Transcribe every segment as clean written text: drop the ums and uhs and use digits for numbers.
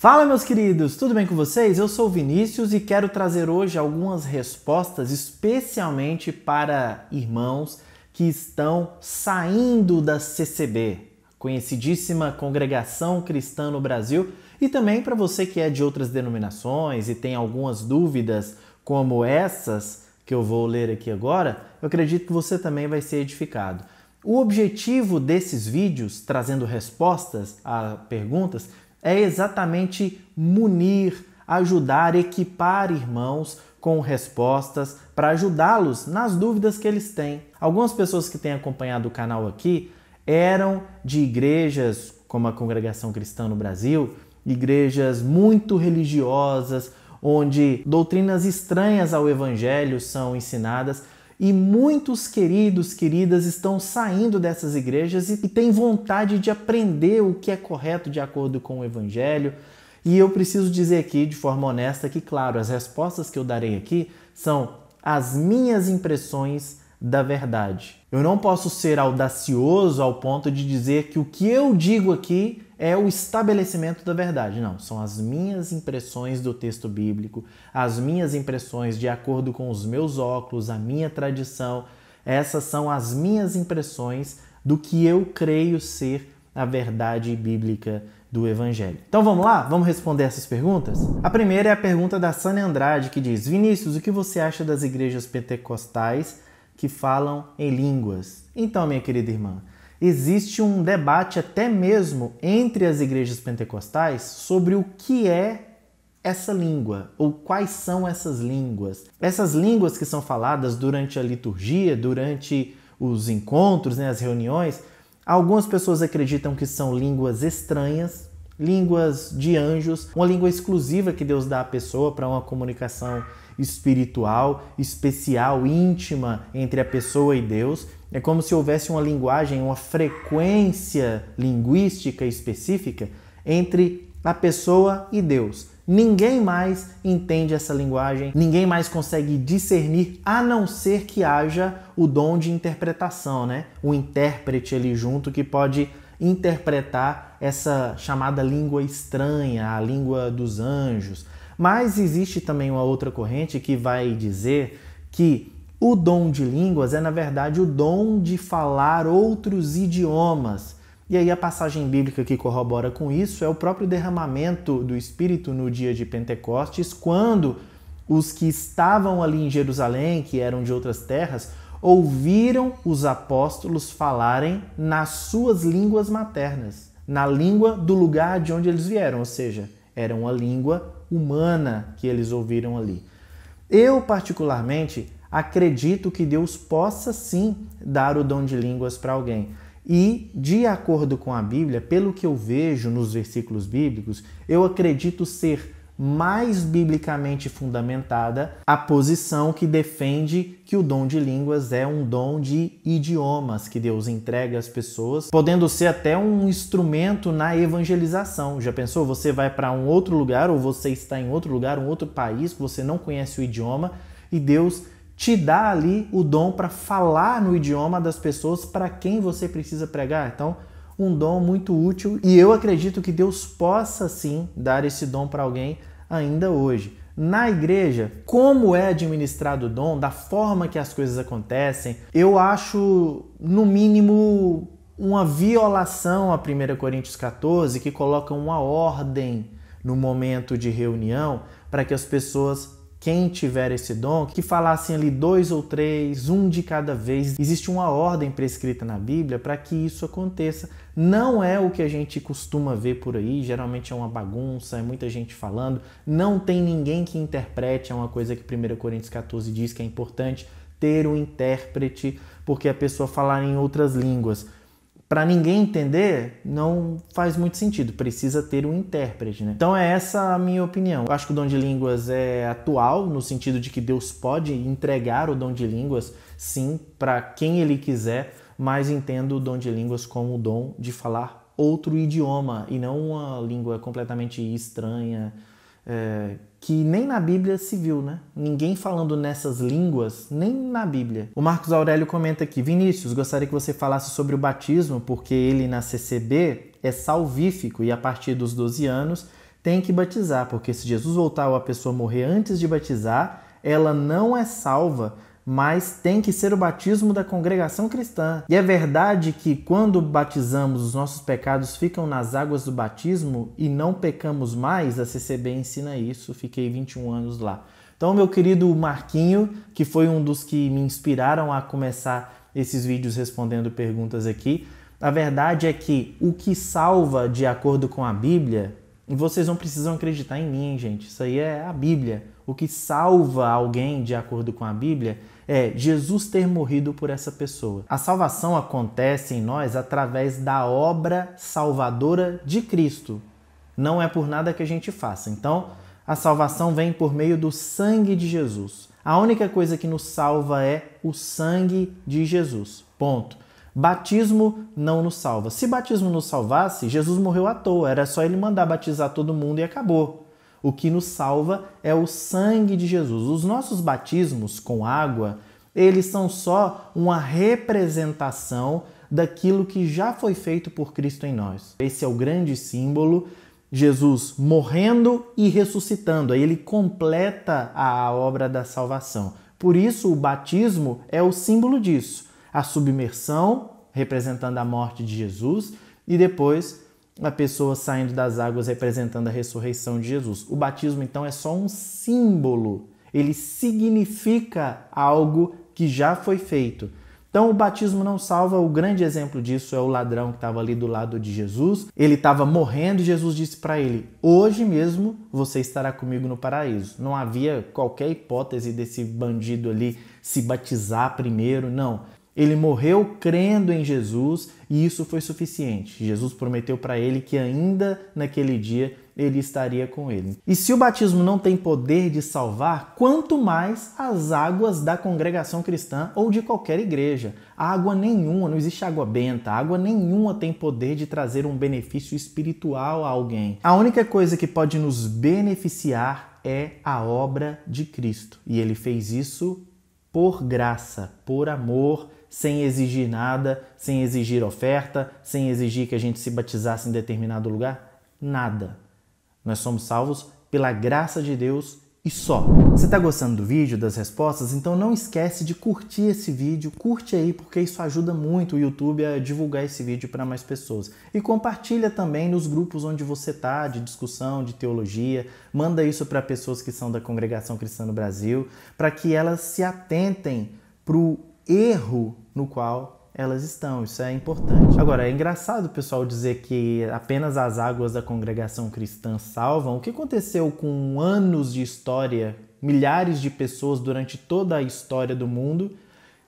Fala, meus queridos, tudo bem com vocês? Eu sou o Vinícius e quero trazer hoje algumas respostas especialmente para irmãos que estão saindo da CCB, conhecidíssima Congregação Cristã no Brasil, e também para você que é de outras denominações e tem algumas dúvidas como essas que eu vou ler aqui agora, eu acredito que você também vai ser edificado. O objetivo desses vídeos, trazendo respostas a perguntas, é exatamente munir, ajudar, equipar irmãos com respostas para ajudá-los nas dúvidas que eles têm. Algumas pessoas que têm acompanhado o canal aqui eram de igrejas como a Congregação Cristã no Brasil, igrejas muito religiosas, onde doutrinas estranhas ao Evangelho são ensinadas. E muitos queridas estão saindo dessas igrejas e têm vontade de aprender o que é correto de acordo com o Evangelho. E eu preciso dizer aqui de forma honesta que, claro, as respostas que eu darei aqui são as minhas impressões da verdade. Eu não posso ser audacioso ao ponto de dizer que o que eu digo aqui é o estabelecimento da verdade. Não, são as minhas impressões do texto bíblico, as minhas impressões de acordo com os meus óculos, a minha tradição. Essas são as minhas impressões do que eu creio ser a verdade bíblica do Evangelho. Então vamos lá? Vamos responder essas perguntas? A primeira é a pergunta da Sânia Andrade, que diz: Vinícius, o que você acha das igrejas pentecostais que falam em línguas? Então, minha querida irmã, existe um debate até mesmo entre as igrejas pentecostais sobre o que é essa língua, ou quais são essas línguas. Essas línguas que são faladas durante a liturgia, durante os encontros, as reuniões, algumas pessoas acreditam que são línguas estranhas, línguas de anjos, uma língua exclusiva que Deus dá à pessoa para uma comunicação espiritual, especial, íntima entre a pessoa e Deus. É como se houvesse uma linguagem, uma frequência linguística específica entre a pessoa e Deus. Ninguém mais entende essa linguagem, ninguém mais consegue discernir, a não ser que haja o dom de interpretação, O intérprete ali junto que pode interpretar essa chamada língua estranha, a língua dos anjos. Mas existe também uma outra corrente que vai dizer que o dom de línguas é, na verdade, o dom de falar outros idiomas. E aí a passagem bíblica que corrobora com isso é o próprio derramamento do Espírito no dia de Pentecostes, quando os que estavam ali em Jerusalém, que eram de outras terras, ouviram os apóstolos falarem nas suas línguas maternas, na língua do lugar de onde eles vieram, ou seja, era uma língua humana que eles ouviram ali. Eu, particularmente, acredito que Deus possa sim dar o dom de línguas para alguém. E, de acordo com a Bíblia, pelo que eu vejo nos versículos bíblicos, eu acredito ser mais biblicamente fundamentada a posição que defende que o dom de línguas é um dom de idiomas que Deus entrega às pessoas, podendo ser até um instrumento na evangelização. Já pensou? Você vai para um outro lugar, ou você está em outro lugar, um outro país, que você não conhece o idioma, e Deus te dá ali o dom para falar no idioma das pessoas para quem você precisa pregar. Então, um dom muito útil, e eu acredito que Deus possa sim dar esse dom para alguém ainda hoje. Na igreja, como é administrado o dom, da forma que as coisas acontecem, eu acho, no mínimo, uma violação a 1 Coríntios 14, que coloca uma ordem no momento de reunião para que as pessoas, quem tiver esse dom, que falassem ali 2 ou 3, um de cada vez. Existe uma ordem prescrita na Bíblia para que isso aconteça. Não é o que a gente costuma ver por aí, geralmente é uma bagunça, é muita gente falando, não tem ninguém que interprete, é uma coisa que 1 Coríntios 14 diz que é importante ter um intérprete, porque a pessoa falar em outras línguas, para ninguém entender, não faz muito sentido, precisa ter um intérprete, Então é essa a minha opinião. Eu acho que o dom de línguas é atual, no sentido de que Deus pode entregar o dom de línguas, sim, para quem Ele quiser, mas entendo o dom de línguas como o dom de falar outro idioma e não uma língua completamente estranha, que nem na Bíblia se viu, Ninguém falando nessas línguas, nem na Bíblia. O Marcos Aurélio comenta aqui: Vinícius, gostaria que você falasse sobre o batismo, porque ele na CCB é salvífico e a partir dos 12 anos tem que batizar, porque se Jesus voltar ou a pessoa morrer antes de batizar, ela não é salva, mas tem que ser o batismo da congregação cristã. E é verdade que quando batizamos, os nossos pecados ficam nas águas do batismo e não pecamos mais? A CCB ensina isso, fiquei 21 anos lá. Então, meu querido Marquinho, que foi um dos que me inspiraram a começar esses vídeos respondendo perguntas aqui, a verdade é que o que salva de acordo com a Bíblia, e vocês não precisam acreditar em mim, gente, isso aí é a Bíblia. O que salva alguém de acordo com a Bíblia é Jesus ter morrido por essa pessoa. A salvação acontece em nós através da obra salvadora de Cristo. Não é por nada que a gente faça. Então, a salvação vem por meio do sangue de Jesus. A única coisa que nos salva é o sangue de Jesus. Ponto. Batismo não nos salva. Se batismo nos salvasse, Jesus morreu à toa. Era só ele mandar batizar todo mundo e acabou. O que nos salva é o sangue de Jesus. Os nossos batismos com água, eles são só uma representação daquilo que já foi feito por Cristo em nós. Esse é o grande símbolo, Jesus morrendo e ressuscitando. Aí ele completa a obra da salvação. Por isso, o batismo é o símbolo disso. A submersão, representando a morte de Jesus, e depois a pessoa saindo das águas representando a ressurreição de Jesus. O batismo, então, é só um símbolo. Ele significa algo que já foi feito. Então, o batismo não salva. O grande exemplo disso é o ladrão que estava ali do lado de Jesus. Ele estava morrendo e Jesus disse para ele: hoje mesmo você estará comigo no paraíso. Não havia qualquer hipótese desse bandido ali se batizar primeiro, não. Ele morreu crendo em Jesus e isso foi suficiente. Jesus prometeu para ele que ainda naquele dia ele estaria com ele. E se o batismo não tem poder de salvar, quanto mais as águas da congregação cristã ou de qualquer igreja. Água nenhuma, não existe água benta, água nenhuma tem poder de trazer um benefício espiritual a alguém. A única coisa que pode nos beneficiar é a obra de Cristo. E ele fez isso por graça, por amor, sem exigir nada, sem exigir oferta, sem exigir que a gente se batizasse em determinado lugar. Nada. Nós somos salvos pela graça de Deus e só. Você está gostando do vídeo, das respostas? Então não esquece de curtir esse vídeo. Curte aí, porque isso ajuda muito o YouTube a divulgar esse vídeo para mais pessoas. E compartilha também nos grupos onde você está, de discussão, de teologia. Manda isso para pessoas que são da Congregação Cristã no Brasil, para que elas se atentem para o erro no qual elas estão. Isso é importante. Agora, é engraçado o pessoal dizer que apenas as águas da congregação cristã salvam. O que aconteceu com anos de história, milhares de pessoas durante toda a história do mundo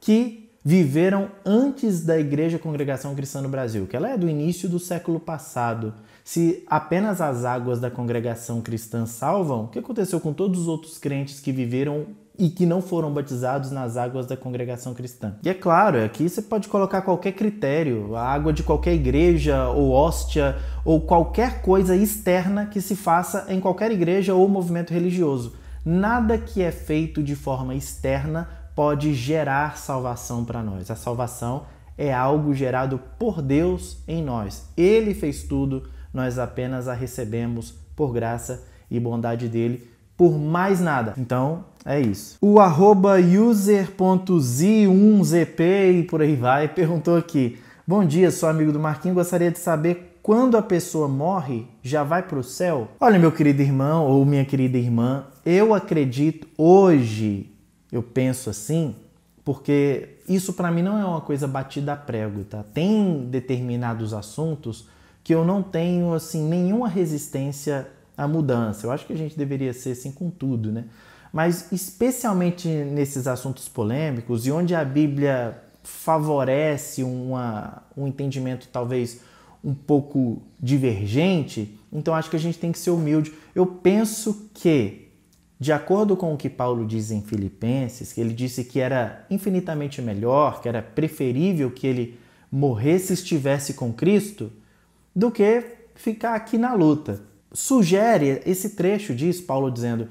que viveram antes da Igreja Congregação Cristã no Brasil, que ela é do início do século passado. Se apenas as águas da congregação cristã salvam, o que aconteceu com todos os outros crentes que viveram e que não foram batizados nas águas da congregação cristã? E é claro, aqui você pode colocar qualquer critério, a água de qualquer igreja ou hóstia ou qualquer coisa externa que se faça em qualquer igreja ou movimento religioso. Nada que é feito de forma externa pode gerar salvação para nós. A salvação é algo gerado por Deus em nós. Ele fez tudo, nós apenas a recebemos por graça e bondade dele, por mais nada. Então, é isso. O @user.z1zp e por aí vai perguntou aqui: bom dia, sou amigo do Marquinhos, gostaria de saber quando a pessoa morre, já vai para o céu? Olha, meu querido irmão ou minha querida irmã, eu acredito hoje, eu penso assim, porque isso para mim não é uma coisa batida a prego, tá? Tem determinados assuntos que eu não tenho assim nenhuma resistência à mudança. Eu acho que a gente deveria ser assim com tudo, né? Mas especialmente nesses assuntos polêmicos e onde a Bíblia favorece um entendimento talvez um pouco divergente, então acho que a gente tem que ser humilde. Eu penso que, de acordo com o que Paulo diz em Filipenses, que ele disse que era infinitamente melhor, que era preferível que ele morresse e estivesse com Cristo, do que ficar aqui na luta. Sugere, esse trecho diz, Paulo dizendo,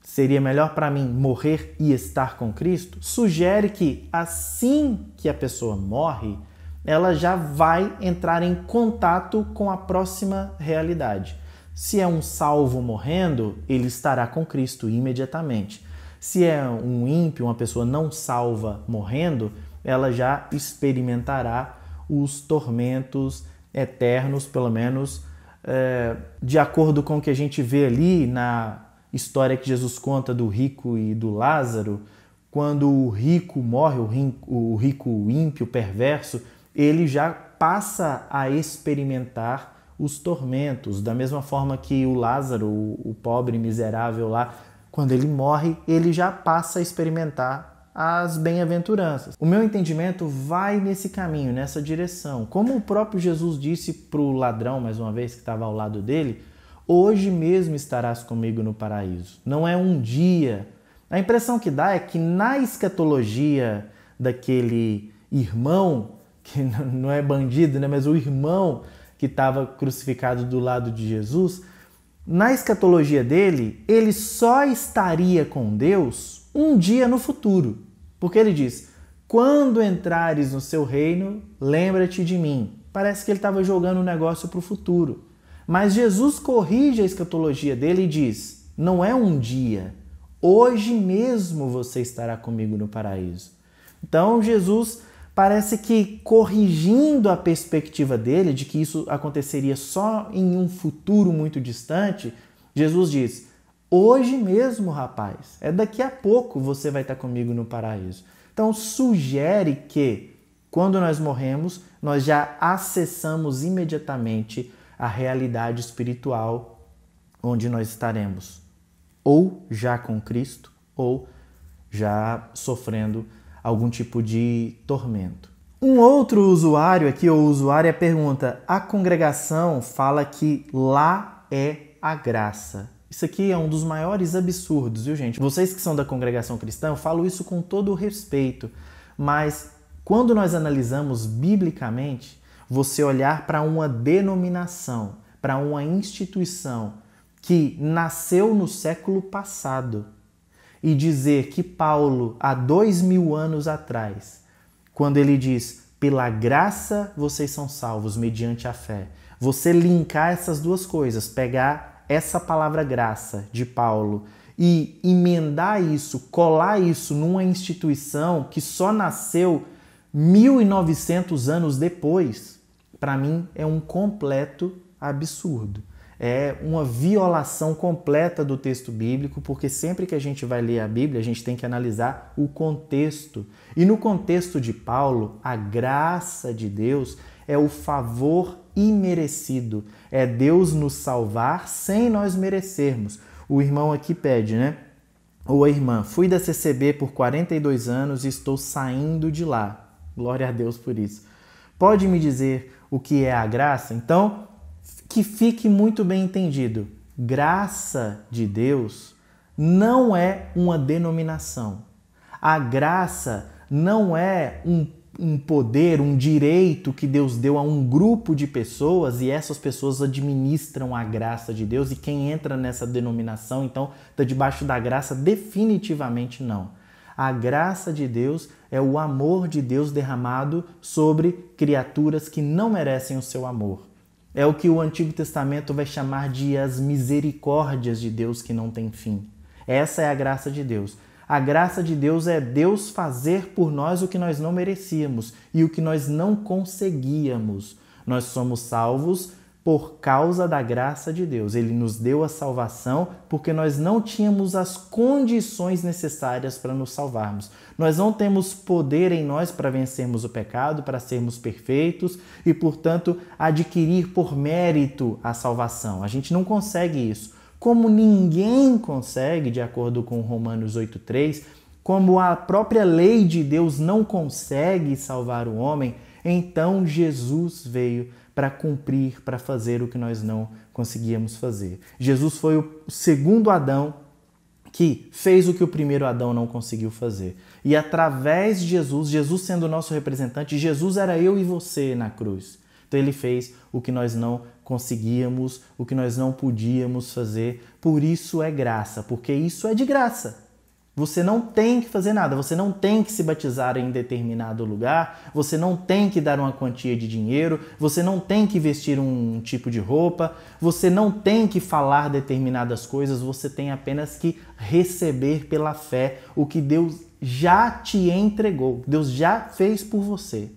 seria melhor para mim morrer e estar com Cristo, sugere que assim que a pessoa morre, ela já vai entrar em contato com a próxima realidade. Se é um salvo morrendo, ele estará com Cristo imediatamente. Se é um ímpio, uma pessoa não salva morrendo, ela já experimentará os tormentos eternos, pelo menos de acordo com o que a gente vê ali na história que Jesus conta do rico e do Lázaro. Quando o rico morre, o rico ímpio, perverso, ele já passa a experimentar os tormentos, da mesma forma que o Lázaro, o pobre miserável lá, quando ele morre, ele já passa a experimentar as bem-aventuranças. O meu entendimento vai nesse caminho, nessa direção. Como o próprio Jesus disse para o ladrão, mais uma vez, que estava ao lado dele, hoje mesmo estarás comigo no paraíso. Não é um dia. A impressão que dá é que na escatologia daquele irmão, que não é bandido, né, mas o irmão que estava crucificado do lado de Jesus, na escatologia dele, ele só estaria com Deus um dia no futuro. Porque ele diz, quando entrares no seu reino, lembra-te de mim. Parece que ele estava jogando o negócio para o futuro. Mas Jesus corrige a escatologia dele e diz, não é um dia, hoje mesmo você estará comigo no paraíso. Então Jesus parece que corrigindo a perspectiva dele de que isso aconteceria só em um futuro muito distante, Jesus diz, hoje mesmo, rapaz, é daqui a pouco você vai estar comigo no paraíso. Então sugere que quando nós morremos, nós já acessamos imediatamente a realidade espiritual onde nós estaremos, ou já com Cristo, ou já sofrendo algum tipo de tormento. Um outro usuário aqui, ou usuária, pergunta, a congregação fala que lá é a graça. Isso aqui é um dos maiores absurdos, viu, gente? Vocês que são da congregação cristã, eu falo isso com todo o respeito, mas quando nós analisamos biblicamente, você olhar para uma denominação, para uma instituição que nasceu no século passado e dizer que Paulo, há 2000 anos atrás, quando ele diz, pela graça vocês são salvos mediante a fé, você linkar essas duas coisas, pegar essa palavra graça de Paulo e emendar isso, colar isso numa instituição que só nasceu 1900 anos depois, para mim é um completo absurdo. É uma violação completa do texto bíblico, porque sempre que a gente vai ler a Bíblia, a gente tem que analisar o contexto. E no contexto de Paulo, a graça de Deus é o favor imerecido. É Deus nos salvar sem nós merecermos. O irmão aqui pede, né? Ou a irmã, fui da CCB por 42 anos e estou saindo de lá. Glória a Deus por isso. Pode me dizer o que é a graça? Então, que fique muito bem entendido. Graça de Deus não é uma denominação. A graça não é um poder, um direito que Deus deu a um grupo de pessoas e essas pessoas administram a graça de Deus e quem entra nessa denominação, então, está debaixo da graça? Definitivamente não. A graça de Deus é o amor de Deus derramado sobre criaturas que não merecem o seu amor. É o que o Antigo Testamento vai chamar de as misericórdias de Deus que não têm fim. Essa é a graça de Deus. A graça de Deus é Deus fazer por nós o que nós não merecíamos e o que nós não conseguíamos. Nós somos salvos por causa da graça de Deus. Ele nos deu a salvação porque nós não tínhamos as condições necessárias para nos salvarmos. Nós não temos poder em nós para vencermos o pecado, para sermos perfeitos e, portanto, adquirir por mérito a salvação. A gente não consegue isso. Como ninguém consegue, de acordo com Romanos 8,3, como a própria lei de Deus não consegue salvar o homem, então Jesus veio para cumprir, para fazer o que nós não conseguíamos fazer. Jesus foi o segundo Adão que fez o que o primeiro Adão não conseguiu fazer. E através de Jesus, Jesus sendo o nosso representante, Jesus era eu e você na cruz. Então ele fez o que nós não conseguíamos, o que nós não podíamos fazer. Por isso é graça, porque isso é de graça. Você não tem que fazer nada, você não tem que se batizar em determinado lugar, você não tem que dar uma quantia de dinheiro, você não tem que vestir um tipo de roupa, você não tem que falar determinadas coisas, você tem apenas que receber pela fé o que Deus já te entregou, Deus já fez por você.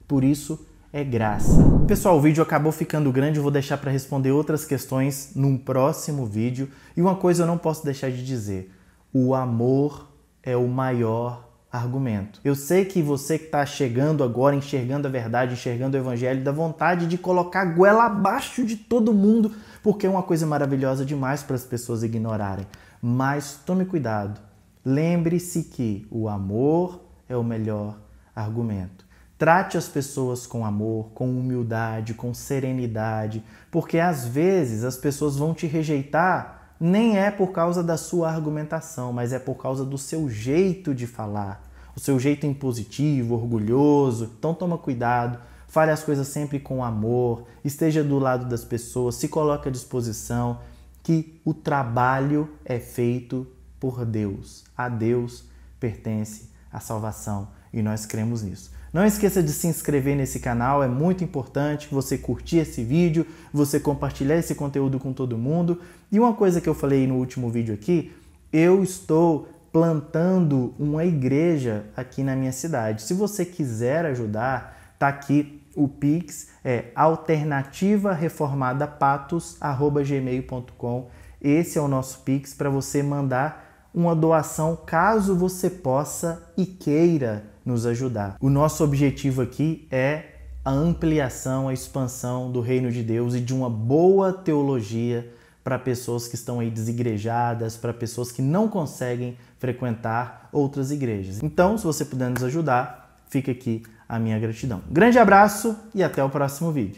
Por isso é graça. Pessoal, o vídeo acabou ficando grande, eu vou deixar para responder outras questões num próximo vídeo. E uma coisa eu não posso deixar de dizer: o amor é o maior argumento. Eu sei que você que está chegando agora, enxergando a verdade, enxergando o evangelho, dá vontade de colocar a goela abaixo de todo mundo, porque é uma coisa maravilhosa demais para as pessoas ignorarem. Mas tome cuidado. Lembre-se que o amor é o melhor argumento. Trate as pessoas com amor, com humildade, com serenidade, porque às vezes as pessoas vão te rejeitar, nem é por causa da sua argumentação, mas é por causa do seu jeito de falar, o seu jeito impositivo, orgulhoso. Então toma cuidado, fale as coisas sempre com amor, esteja do lado das pessoas, se coloque à disposição, que o trabalho é feito por Deus. A Deus pertence a salvação e nós cremos nisso. Não esqueça de se inscrever nesse canal, é muito importante você curtir esse vídeo, você compartilhar esse conteúdo com todo mundo. E uma coisa que eu falei no último vídeo aqui, eu estou plantando uma igreja aqui na minha cidade. Se você quiser ajudar, tá aqui o Pix, é alternativareformadapatos@gmail.com. Esse é o nosso Pix para você mandar uma doação caso você possa e queira nos ajudar. O nosso objetivo aqui é a ampliação, a expansão do reino de Deus e de uma boa teologia para pessoas que estão aí desigrejadas, para pessoas que não conseguem frequentar outras igrejas. Então, se você puder nos ajudar, fica aqui a minha gratidão. Grande abraço e até o próximo vídeo.